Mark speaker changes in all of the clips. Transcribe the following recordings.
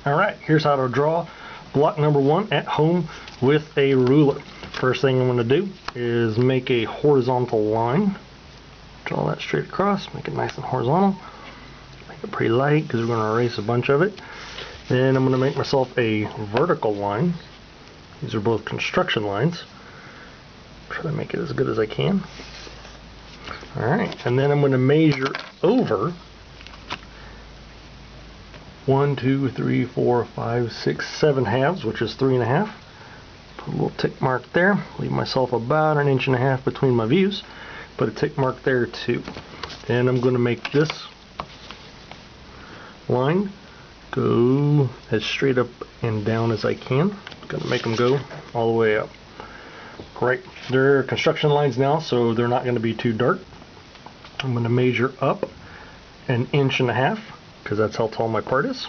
Speaker 1: Alright, here's how to draw block number 1 at home with a ruler. First thing I'm going to do is make a horizontal line. Draw that straight across, make it nice and horizontal. Make it pretty light because we're going to erase a bunch of it. Then I'm going to make myself a vertical line. These are both construction lines. Try to make it as good as I can. Alright, and then I'm going to measure over 1, 2, 3, 4, 5, 6, 7 halves, which is 3.5. Put a little tick mark there. Leave myself about 1.5 inches between my views. Put a tick mark there too. And I'm going to make this line go as straight up and down as I can. I'm going to make them go all the way up. Great. They're construction lines now, so they're not going to be too dark. I'm going to measure up 1.5 inches because that's how tall my part is.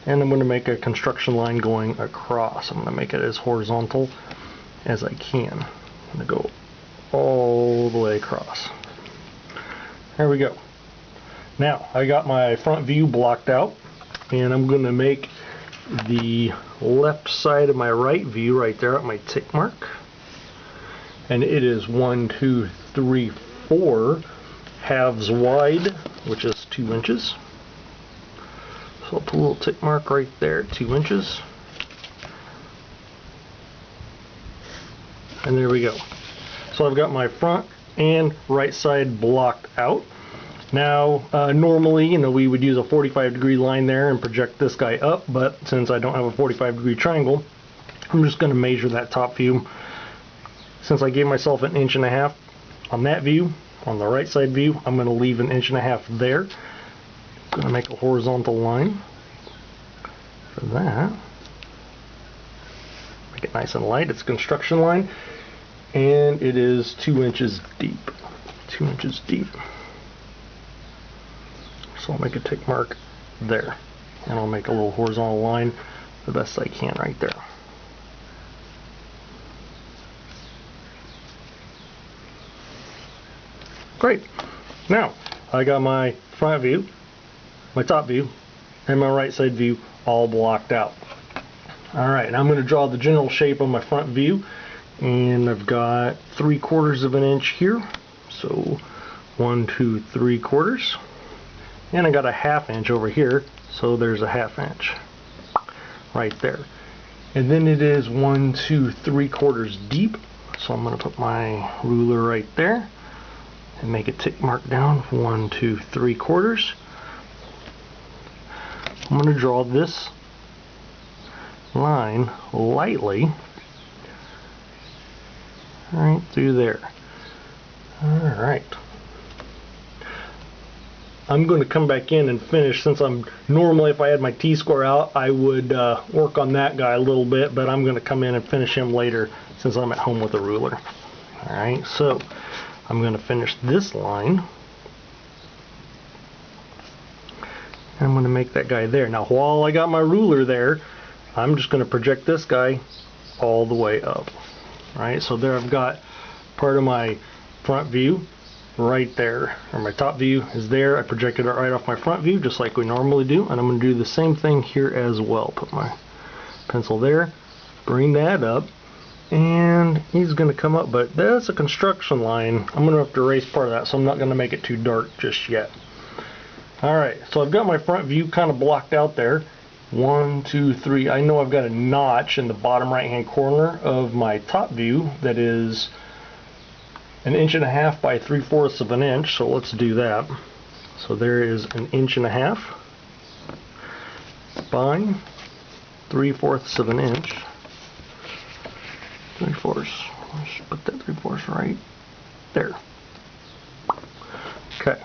Speaker 1: And I'm going to make a construction line going across. I'm going to make it as horizontal as I can. I'm going to go all the way across. There we go. Now I got my front view blocked out, and I'm going to make the left side of my right view right there at my tick mark. And it is 1, 2, 3, 4 halves wide, which is 2 inches. So I'll put a little tick mark right there, 2 inches. And there we go. So I've got my front and right side blocked out. Now, normally, we would use a 45-degree line there and project this guy up, but since I don't have a 45-degree triangle, I'm just going to measure that top view. Since I gave myself 1.5 inches on that view, on the right side view, I'm going to leave 1.5 inches there. I'm going to make a horizontal line for that. Make it nice and light. It's a construction line, and it is 2 inches deep. 2 inches deep. So I'll make a tick mark there, and I'll make a little horizontal line the best I can right there. Great. Now I got my front view, my top view, and my right side view all blocked out. Alright, I'm going to draw the general shape of my front view, and I've got 3/4 of an inch here, so 1, 2, 3/4, and I got a 1/2 inch over here, so there's a 1/2 inch right there. And then it is 1, 2, 3/4 deep, so I'm going to put my ruler right there and make a tick mark down, 1, 2, 3/4. I'm going to draw this line lightly right through there. Alright. I'm going to come back in and finish, since I'm normally, if I had my T-square out, I would work on that guy a little bit, but I'm going to come in and finish him later since I'm at home with a ruler. Alright, so I'm going to finish this line. And I'm going to make that guy there. Now while I got my ruler there, I'm just going to project this guy all the way up. Alright, so there I've got part of my front view right there, or my top view is there. I projected it right off my front view just like we normally do, and I'm going to do the same thing here as well. Put my pencil there, bring that up, and he's going to come up, but that's a construction line. I'm going to have to erase part of that, so I'm not going to make it too dark just yet. Alright, so I've got my front view kind of blocked out there. 1, 2, 3. I know I've got a notch in the bottom right hand corner of my top view that is 1.5 inches by 3/4 of an inch, so let's do that. So there is 1.5 inches by 3/4 of an inch. 3/4. Let's put that 3/4 right there. Okay.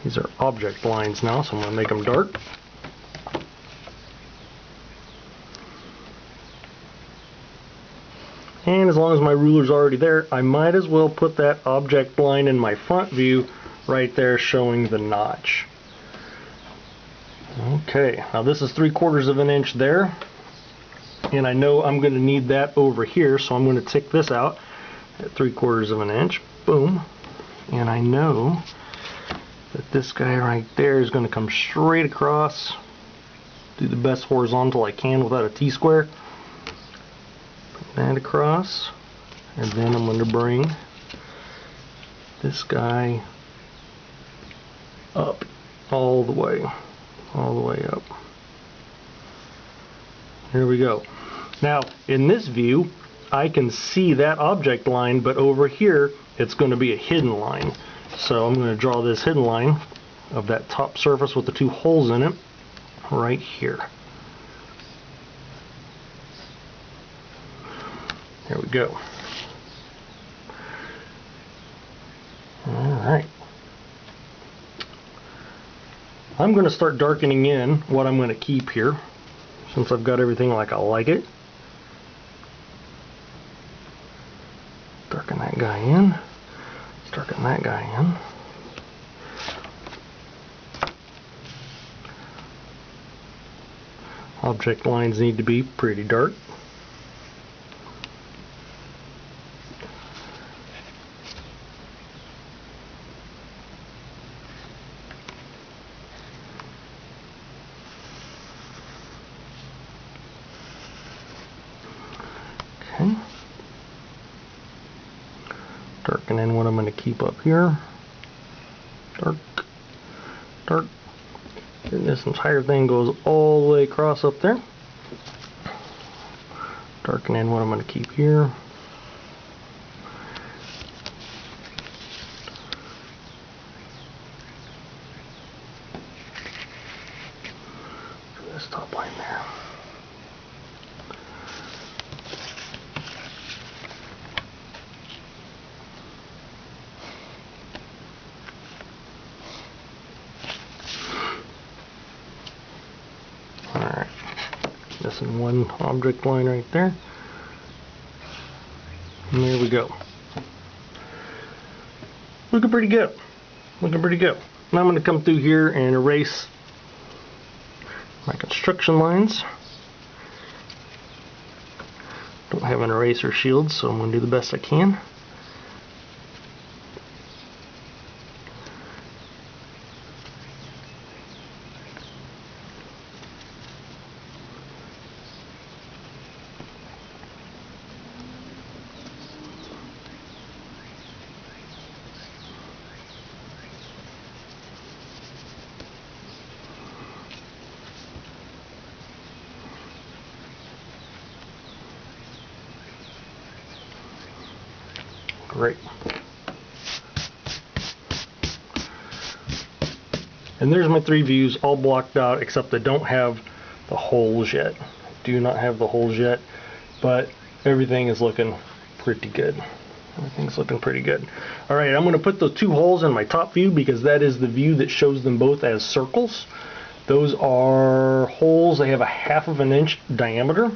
Speaker 1: These are object lines now, so I'm going to make them dark. And as long as my ruler's already there, I might as well put that object line in my front view right there showing the notch. Okay, now this is 3/4 of an inch there, and I know I'm going to need that over here, so I'm going to tick this out at 3/4 of an inch. Boom. And I know This guy right there is going to come straight across. Do the best horizontal I can without a T-square. Put that across. And then I'm going to bring this guy up all the way up. Here we go. Now in this view I can see that object line, but over here it's going to be a hidden line. So I'm going to draw this hidden line of that top surface with the two holes in it right here. There we go. Alright. I'm going to start darkening in what I'm going to keep here, since I've got everything like I like it. Darken that guy in. Let's darken that guy in. Object lines need to be pretty dark. Okay. Darken in what I'm going to keep up here. Dark, dark. And this entire thing goes all the way across up there. Darken in what I'm going to keep here. This top line there. Missing one object line right there. And there we go. Looking pretty good. Looking pretty good. Now I'm going to come through here and erase my construction lines. Don't have an eraser shield, so I'm going to do the best I can. Great. And there's my three views all blocked out, except I don't have the holes yet. Do not have the holes yet, but everything is looking pretty good. Everything's looking pretty good. Alright, I'm going to put the two holes in my top view because that is the view that shows them both as circles. Those are holes. They have a 1/2 of an inch diameter.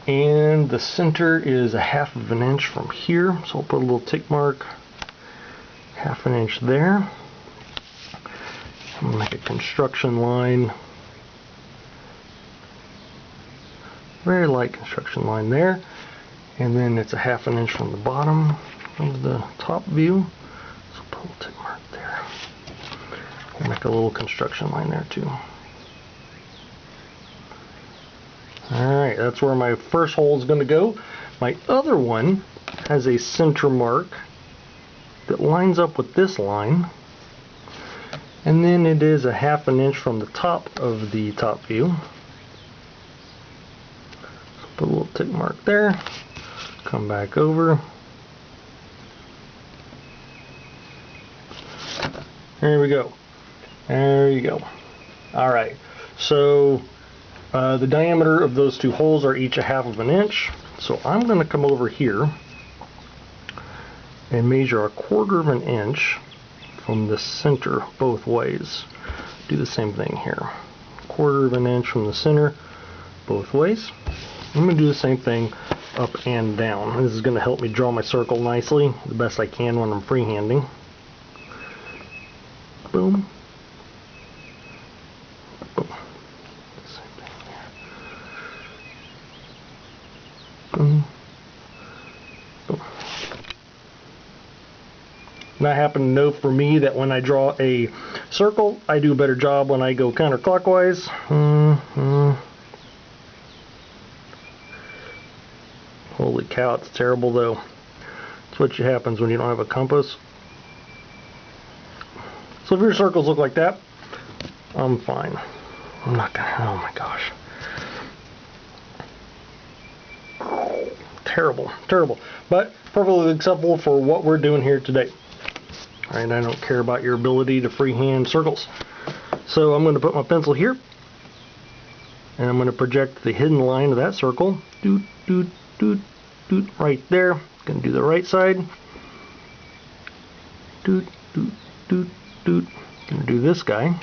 Speaker 1: And the center is a 1/2 of an inch from here, so I'll put a little tick mark, 1/2 an inch there. I'm going to make a construction line, very light construction line there, and then it's a 1/2 an inch from the bottom of the top view, so put a little tick mark there. We'll make a little construction line there too. Alright, that's where my first hole is going to go. My other one has a center mark that lines up with this line, and then it is a 1/2 an inch from the top of the top view. So put a little tick mark there, come back over. There we go. There you go. Alright, so the diameter of those two holes are each a 1/2 of an inch. So I'm going to come over here and measure a 1/4 of an inch from the center both ways. Do the same thing here. 1/4 of an inch from the center both ways. I'm going to do the same thing up and down. This is going to help me draw my circle nicely, the best I can when I'm freehanding. Boom. Boom. Boom. And I happen to know for me that when I draw a circle, I do a better job when I go counterclockwise. Holy cow, it's terrible though. That's what happens when you don't have a compass. So if your circles look like that, I'm fine. I'm not gonna, oh my gosh. Terrible, terrible. But perfectly acceptable for what we're doing here today. Alright, I don't care about your ability to freehand circles. So I'm going to put my pencil here. And I'm going to project the hidden line of that circle. Doot, doot, doot, doot, right there. Going to do the right side. Doot, doot, doot, doot. Going to do this guy.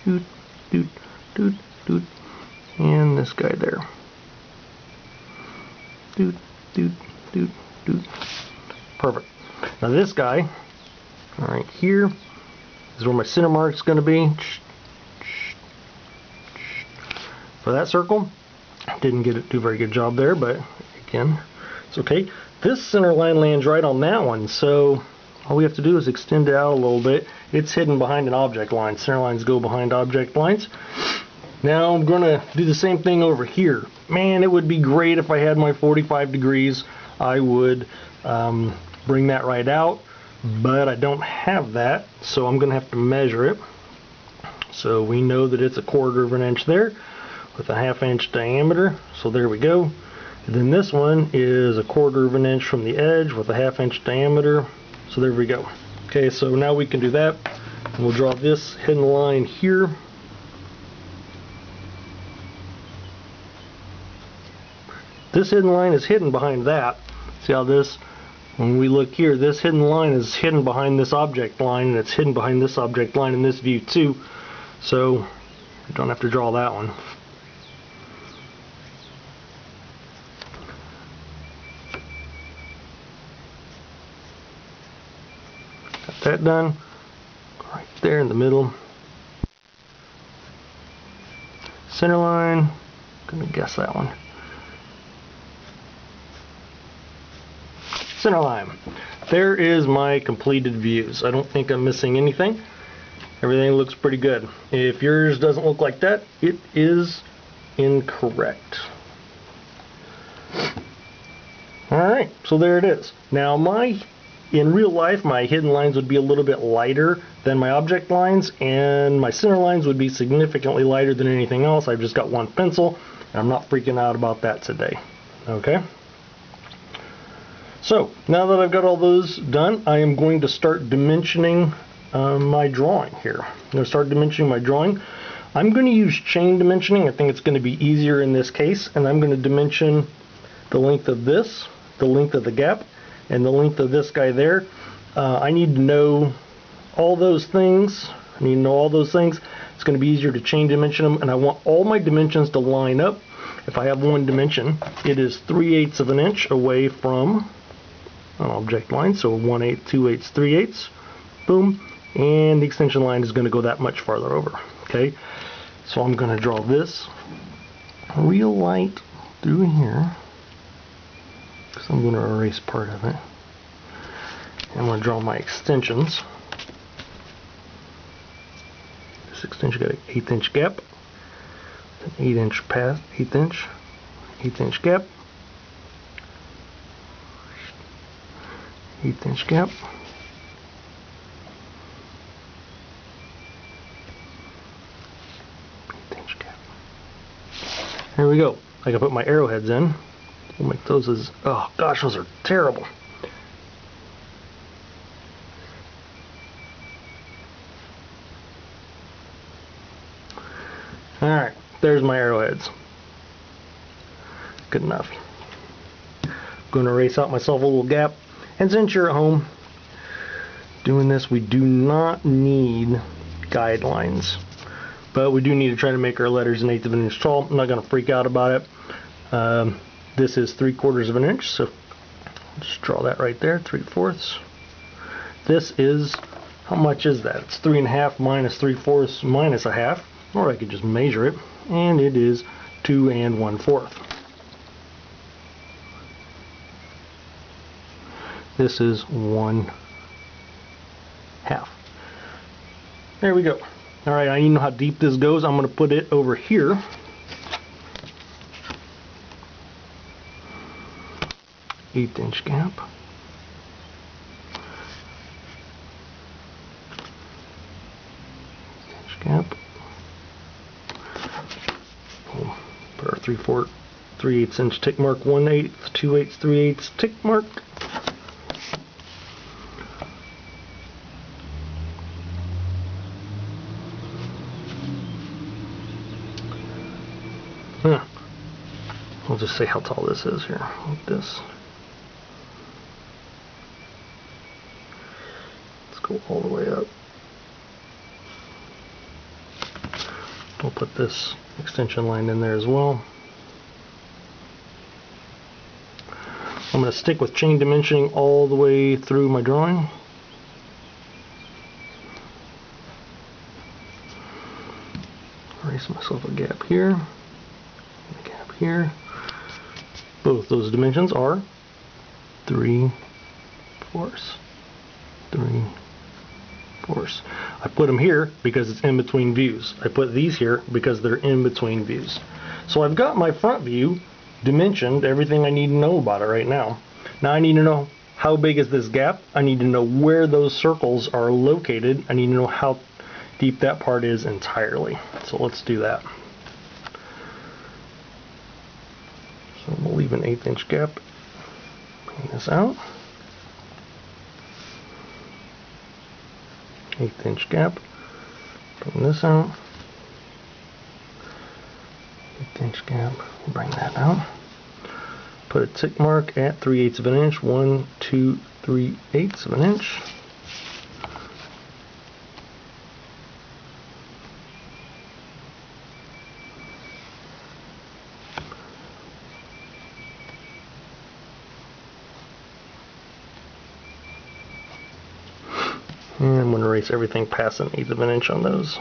Speaker 1: Doot, doot, doot, doot. And this guy there. Doot, doot, doot, doot. Perfect. Now this guy, right here, is where my center mark is going to be. For that circle, didn't get it do a very good job there, but again, it's okay. This center line lands right on that one, so all we have to do is extend it out a little bit. It's hidden behind an object line. Center lines go behind object lines. Now I'm going to do the same thing over here. Man, it would be great if I had my 45 degrees. I would bring that right out, but I don't have that, so I'm going to have to measure it. So we know that it's 1/4 of an inch there with a 1/2 inch diameter, so there we go. And then this one is 1/4 of an inch from the edge with a 1/2 inch diameter, so there we go. Okay, so now we can do that. And we'll draw this hidden line here. This hidden line is hidden behind that. See how this, when we look here, this hidden line is hidden behind this object line, and it's hidden behind this object line in this view too. So you don't have to draw that one. Got that done. Right there in the middle. Center line. I'm gonna guess that one. Center line. There is my completed views. I don't think I'm missing anything. Everything looks pretty good. If yours doesn't look like that, it is incorrect. Alright, so there it is. Now in real life, my hidden lines would be a little bit lighter than my object lines, and my center lines would be significantly lighter than anything else. I've just got one pencil, and I'm not freaking out about that today. Okay? So, now that I've got all those done, I am going to start dimensioning my drawing here. I'm going to start dimensioning my drawing. I'm going to use chain dimensioning. I think it's going to be easier in this case, and I'm going to dimension the length of this, the length of the gap, and the length of this guy there. I need to know all those things. It's going to be easier to chain dimension them, and I want all my dimensions to line up. If I have one dimension, it is 3/8 of an inch away from an object line, so 1/8, 2/8, 3/8, boom, and the extension line is going to go that much farther over. Okay, so I'm going to draw this real light through here, because I'm going to erase part of it. I'm going to draw my extensions. This extension got an 1/8 inch gap, an 8 inch path, 8 inch gap. 1/8 inch gap. There we go. I can put my arrowheads in. We'll make those as, oh gosh, those are terrible. Alright, there's my arrowheads. Good enough. I'm going to erase out myself a little gap. And since you're at home doing this, we do not need guidelines. But we do need to try to make our letters 1/8 of an inch tall. I'm not going to freak out about it. This is 3/4 of an inch, so just draw that right there, 3/4. This is, how much is that? It's 3.5 minus 3/4 minus 1/2. Or I could just measure it, and it is 2 1/4. This is 1/2. There we go. All right, I need to know how deep this goes. I'm going to put it over here. Eighth-inch gap. Gap. We'll put our 3/8 inch tick mark, 1/8, 2/8, 3/8 tick mark. I'll just say how tall this is here, like this. Let's go all the way up. We'll put this extension line in there as well. I'm going to stick with chain dimensioning all the way through my drawing. Erase myself a gap here, a gap here. Both those dimensions are 3/4. 3/4. I put them here because it's in between views. I put these here because they're in between views. So I've got my front view dimensioned, everything I need to know about it right now. Now I need to know how big is this gap. I need to know where those circles are located. I need to know how deep that part is entirely. So let's do that. So we'll leave an 1/8 inch gap. Bring this out. 1/8 inch gap. Bring this out. 1/8 inch gap. Bring that out. Put a tick mark at 3/8 of an inch. 1, 2, 3/8 of an inch. And I'm going to erase everything past 1/8 of an inch on those.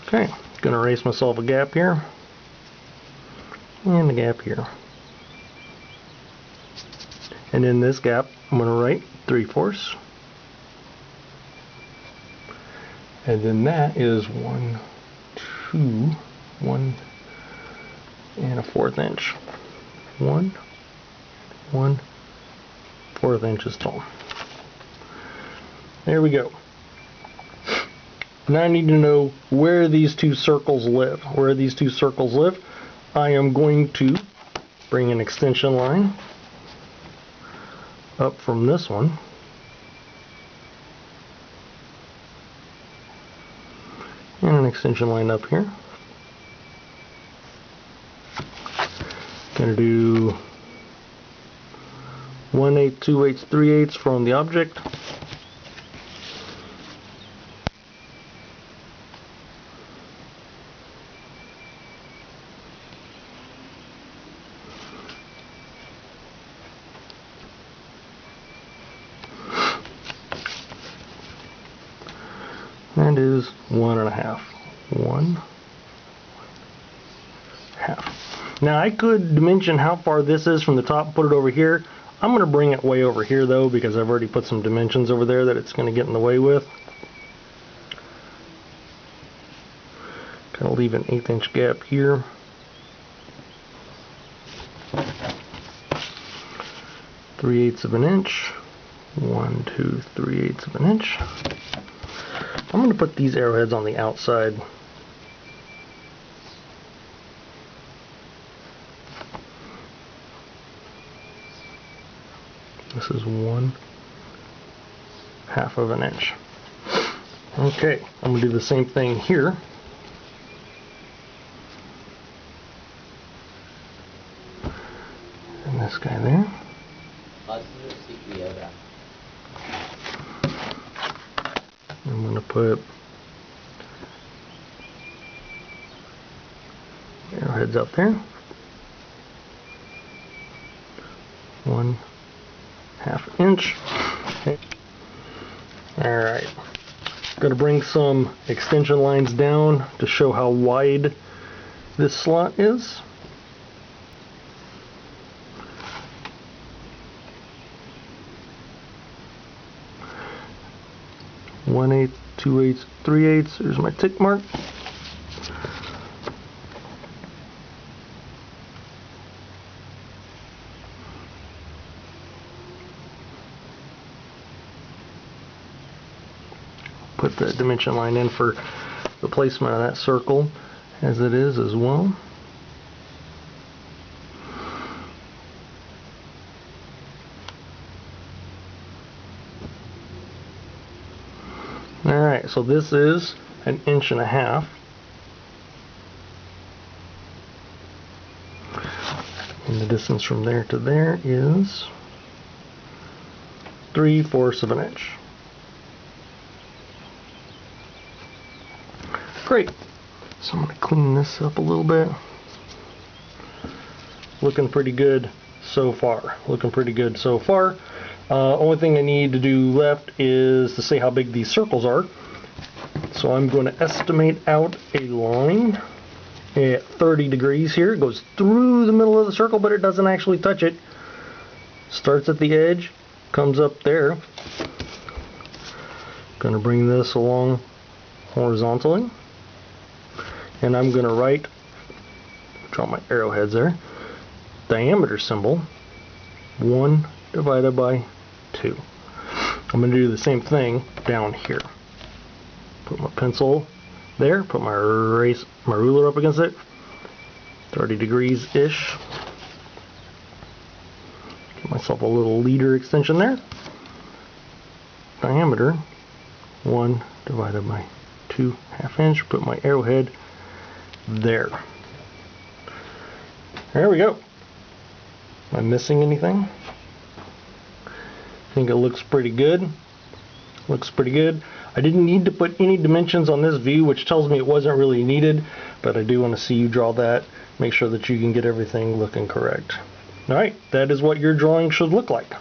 Speaker 1: Okay, going to erase myself a gap here, and a gap here. And in this gap, I'm going to write 3/4. And then that is 1, 2, 1 and a 1/4 inch. 1/4 inches tall. There we go. Now I need to know where these two circles live. Where these two circles live, I am going to bring an extension line up from this one. And an extension line up here. Gonna do 1/8, 2/8, 3/8 from the object. That is 1.5. 1/2. Now I could dimension how far this is from the top, put it over here. I'm going to bring it way over here though, because I've already put some dimensions over there that it's going to get in the way with. Kind of leave an 1/8 inch gap here. Three-eighths of an inch. 1, 2, 3/8 of an inch. I'm going to put these arrowheads on the outside. This is 1/2 of an inch. Okay, I'm going to do the same thing here. And this guy there. I'm going to put arrowheads up there. 1/2 inch. Okay. Alright. Going to bring some extension lines down to show how wide this slot is. 1/8, 2/8, 3/8. There's my tick mark. Put the dimension line in for the placement of that circle as it is as well. Alright, so this is 1.5 inches. And the distance from there to there is 3/4 of an inch. Great. So I'm going to clean this up a little bit. Looking pretty good so far. Looking pretty good so far. Only thing I need to do left is to say how big these circles are. So I'm going to estimate out a line at 30 degrees here. It goes through the middle of the circle, but it doesn't actually touch it. Starts at the edge, comes up there. Going to bring this along horizontally. And I'm going to draw my arrowheads there, diameter symbol, 1 divided by 2. I'm going to do the same thing down here. Put my pencil there, put my ruler up against it, 30 degrees-ish. Give myself a little leader extension there. Diameter, 1 divided by 2 1/2 inch. Put my arrowhead there. There we go. Am I missing anything? I think it looks pretty good. Looks pretty good. I didn't need to put any dimensions on this view, which tells me it wasn't really needed, but I do want to see you draw that. Make sure that you can get everything looking correct. Alright, that is what your drawing should look like.